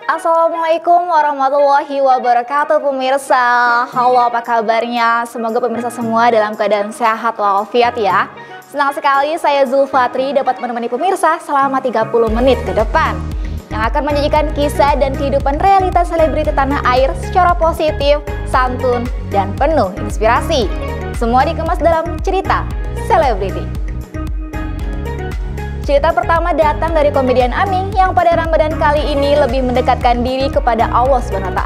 Assalamualaikum warahmatullahi wabarakatuh pemirsa. Halo, apa kabarnya? Semoga pemirsa semua dalam keadaan sehat walafiat ya. Senang sekali saya Zulfatri dapat menemani pemirsa selama 30 menit ke depan yang akan menyajikan kisah dan kehidupan realitas selebriti tanah air secara positif, santun, dan penuh inspirasi. Semua dikemas dalam cerita selebriti. Cerita pertama datang dari komedian Aming yang pada Ramadan kali ini lebih mendekatkan diri kepada Allah SWT.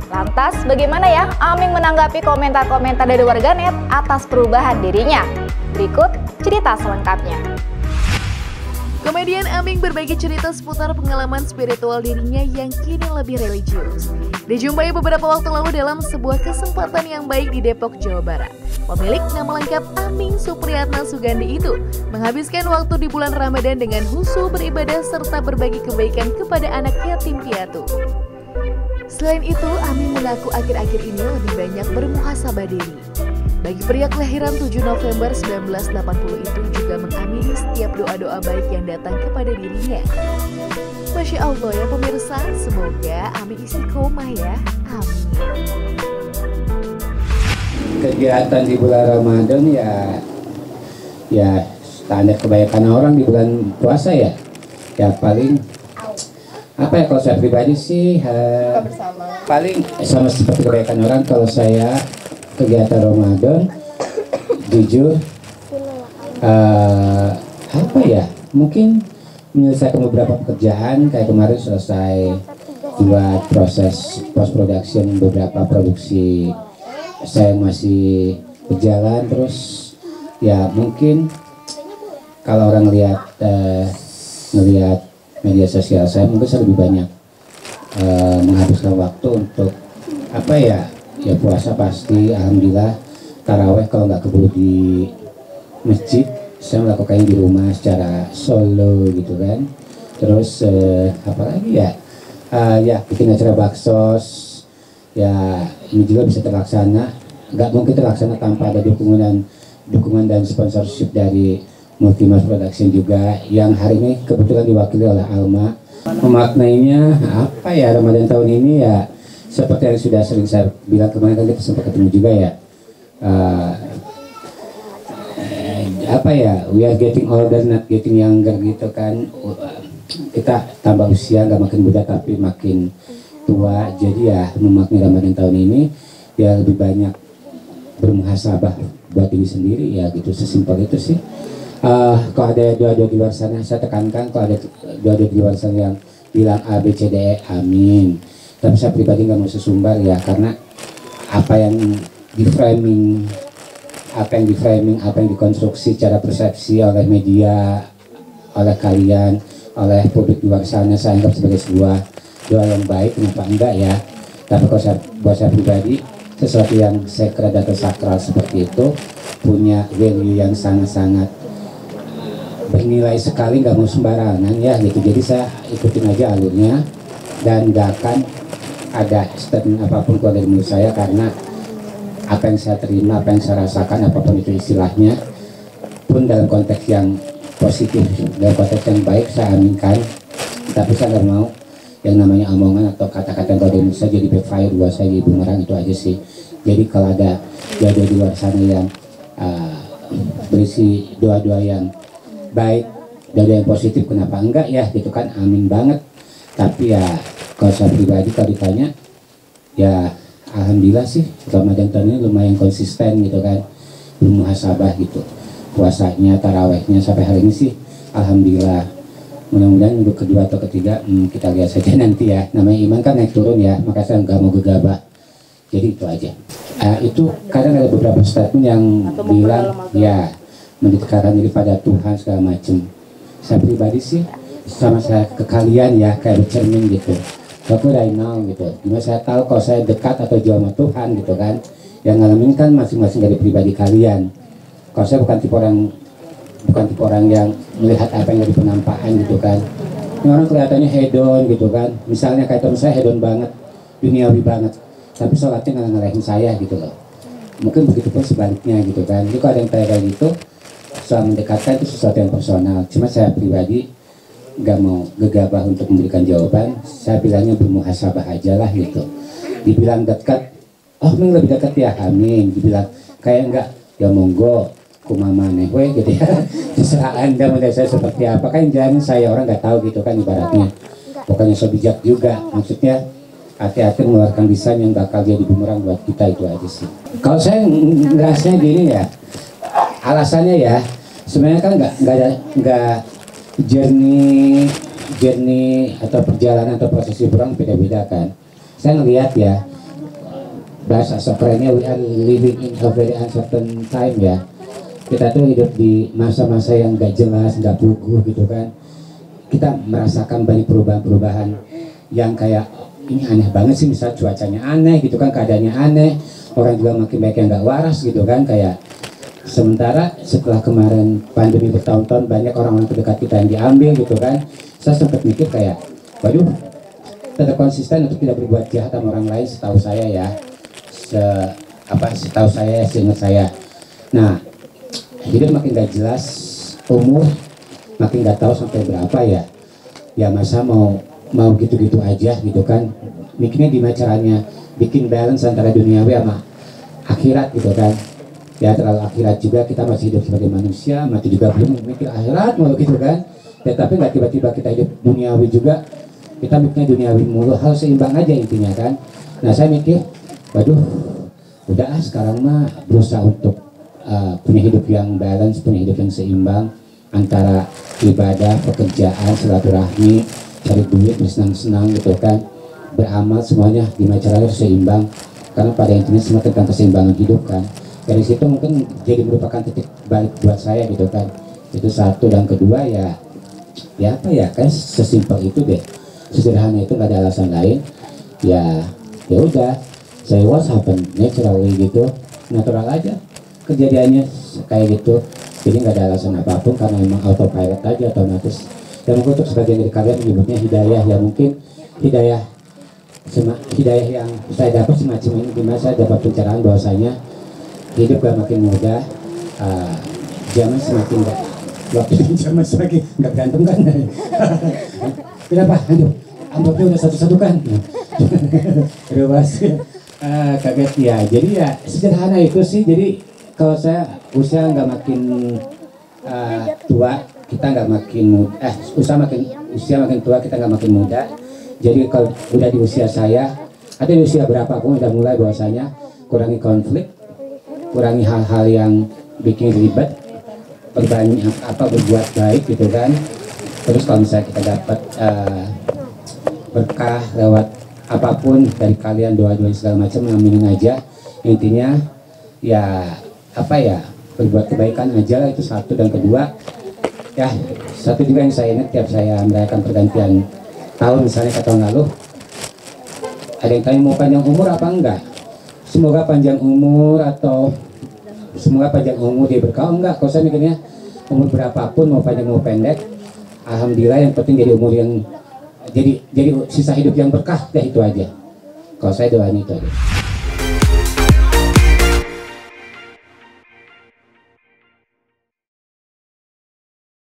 Lantas bagaimana ya Aming menanggapi komentar-komentar dari warganet atas perubahan dirinya? Berikut cerita selengkapnya. Komedian Aming berbagi cerita seputar pengalaman spiritual dirinya yang kini lebih religius. Dijumpai beberapa waktu lalu dalam sebuah kesempatan yang baik di Depok, Jawa Barat. Pemilik nama lengkap Aming Supriyatna Sugandi itu menghabiskan waktu di bulan Ramadan dengan khusyuk beribadah serta berbagi kebaikan kepada anak yatim piatu. Selain itu, Aming mengaku akhir-akhir ini lebih banyak bermuhasabah diri. Bagi pria kelahiran 7 November 1980 itu juga mengamini setiap doa-doa baik yang datang kepada dirinya. Masya Allah ya pemirsa, semoga Aming istiqomah ya, amin. Kegiatan di bulan Ramadan ya standar kebanyakan orang di bulan puasa ya paling apa ya, kalau saya pribadi sih paling sama seperti kebanyakan orang. Kalau saya kegiatan Ramadan jujur apa ya, mungkin menyelesaikan beberapa pekerjaan. Kayak kemarin selesai buat proses post production beberapa produksi saya masih berjalan. Terus ya mungkin kalau orang ngelihat media sosial saya, mungkin saya lebih banyak menghabiskan waktu untuk apa ya puasa pasti. Alhamdulillah taraweh kalau nggak keburu di masjid, saya melakukannya di rumah secara solo gitu kan. Terus apalagi ya bikin acara baksos ya, ini juga bisa terlaksana. Nggak mungkin terlaksana tanpa ada dukungan dan sponsorship dari Multimas Production juga, yang hari ini kebetulan diwakili oleh Alma. Memaknainya apa ya, Ramadan tahun ini ya seperti yang sudah sering saya bilang kemarin, kan kita sempat ketemu juga ya, apa ya, we are getting older not getting younger gitu kan. Kita tambah usia, nggak makin muda tapi makin tua. Jadi ya memaknai Ramadan tahun ini ya lebih banyak bermuhasabah buat diri sendiri ya gitu, sesimpel itu sih. Kalau ada doa-doa di luar sana, saya tekankan kalau ada doa-doa di luar sana yang bilang A, B, C, D, E, amin. Tapi saya pribadi nggak mau sesumbar ya, karena apa yang di framing, apa yang dikonstruksi secara persepsi oleh media, oleh kalian, oleh publik di luar sana, saya anggap sebagai sebuah doa yang baik. Kenapa enggak ya? Tapi kalau buat saya pribadi, sesuatu yang sacred atau sakral seperti itu punya value yang sangat-sangat bernilai sekali, nggak mau sembarangan ya gitu. Jadi saya ikutin aja alurnya dan nggak akan ada statement apapun keluar dari mulut saya, karena apa yang saya terima, apa yang saya rasakan, apapun itu istilahnya, pun dalam konteks yang positif, dalam konteks yang baik, saya aminkan. Tapi saya nggak mau yang namanya omongan atau kata-kata yang keluar dari mulut saya jadi backfire buat saya, jadi bumerang. Itu aja sih. Jadi kalau ada doa-doa di luar sana yang berisi doa-doa yang baik, doa-doa yang positif, kenapa enggak ya gitu kan, amin banget. Tapi ya kalau saya pribadi kalau ditanya ya alhamdulillah sih Ramadan tahun ini lumayan konsisten gitu kan, bermuhasabah gitu, puasanya, tarawehnya sampai hari ini sih alhamdulillah. Mudah-mudahan minggu kedua atau ketiga kita lihat saja nanti ya, namanya iman kan naik turun ya, maka saya nggak mau gegabah. Jadi itu aja. Itu kadang ada beberapa statement yang bilang ya mendekatkan diri pada Tuhan segala macam. Saya pribadi sih sama saya ke kalian ya, kayak bercermin gitu. What would I know gitu. Gimana saya tahu kalau saya dekat atau jauh sama Tuhan gitu kan. Yang ngalamin kan masing-masing dari pribadi kalian. Kalau saya bukan tipe orang yang melihat apa yang dari penampakan gitu kan. Ini orang kelihatannya hedon gitu kan. Misalnya kayak teman saya hedon banget, duniawi banget, tapi sholatnya nggak ngalahin saya gitu loh. Mungkin begitu pun sebaliknya gitu kan. Jadi kalau ada yang kayak gitu, soal mendekatkan itu sesuatu yang personal. Cuma saya pribadi nggak mau gegabah untuk memberikan jawaban. Saya bilangnya bermuhasabah aja lah gitu. Dibilang dekat, oh Ming lebih dekat ya Amin. Dibilang kayak enggak, ya monggo kumama nehwe gitu ya. Terserah Anda menilai saya seperti apa, kan jangan saya orang nggak tahu gitu kan ibaratnya. Pokoknya so bijak juga, maksudnya hati-hati mengeluarkan lisan yang bakal jadi bumerang buat kita, itu aja sih. Kalau saya ngerasanya gini ya, alasannya ya sebenarnya kan nggak journey atau perjalanan atau proses hiburan beda-beda kan. Saya ngelihat ya, bahasa kerennya we are living in a very uncertain time ya. Kita tuh hidup di masa-masa yang nggak jelas, nggak puguh gitu kan. Kita merasakan banyak perubahan-perubahan yang kayak ini aneh banget sih, misal cuacanya aneh gitu kan, keadaannya aneh, orang juga makin banyak yang nggak waras gitu kan. Kayak sementara setelah kemarin pandemi bertahun-tahun banyak orang-orang terdekat kita yang diambil gitu kan, saya sempat mikir kayak waduh, tetap konsisten untuk tidak berbuat jahat sama orang lain setahu saya ya, setahu saya, seingat saya. Nah, jadi makin gak jelas, umur makin gak tahu sampai berapa ya. Ya masa mau gitu-gitu aja gitu kan. Mikirnya gimana caranya bikin balance antara duniawi sama akhirat gitu kan. Ya terlalu akhirat juga, kita masih hidup sebagai manusia, mati juga belum mikir akhirat mau gitu kan. Ya, tapi gak tiba-tiba kita hidup duniawi juga, kita mikirnya duniawi mulu, harus seimbang aja intinya kan. Nah saya mikir, waduh, udah sekarang mah berusaha untuk punya hidup yang balance, punya hidup yang seimbang antara ibadah, pekerjaan, silaturahmi, cari duit, bersenang-senang gitu kan, beramal, semuanya gimana caranya seimbang, karena pada intinya semua tentang keseimbangan hidup kan. Dari situ mungkin jadi merupakan titik balik buat saya gitu kan. Itu satu, dan kedua ya apa ya, kan sesimpel itu deh, sesederhana itu, nggak ada alasan lain. Ya udah, saya was happen naturally gitu, natural aja kejadiannya kayak gitu. Jadi nggak ada alasan apapun, karena memang autopilot aja, otomatis. Dan mungkin untuk sebagian dari kalian menyebutnya hidayah, ya mungkin hidayah yang saya dapat semacam ini, dimana saya dapat pencerahan bahwasanya hidup gak makin mudah, zaman semakin gak, waktu zaman semakin nggak berantem kan. Kenapa? Aduh, amplopnya udah satu-satu kan. Udah pasti kaget ya. Jadi ya sederhana itu sih. Jadi kalau saya usia nggak makin tua, kita nggak makin muda. Usia makin tua, kita nggak makin muda. Jadi kalau udah di usia saya, atau di usia berapapun udah mulai bahwasanya kurangi konflik, kurangi hal-hal yang bikin ribet, berbanyak berbuat baik gitu kan. Terus kalau misalnya kita dapat berkah lewat apapun dari kalian, doa-doa segala macam, aminin aja. Intinya ya berbuat kebaikan aja lah, itu satu. Dan kedua ya, satu juga yang saya ingat tiap saya merayakan pergantian tahun, misalnya ke tahun lalu, ada yang tanya mau panjang umur apa enggak, semoga panjang umur, atau semoga panjang umur dia berkah, enggak. Kalau saya mikirnya umur berapapun, mau panjang mau pendek, alhamdulillah, yang penting jadi umur yang jadi sisa hidup yang berkah, dah itu aja. Kalau saya doanya itu aja.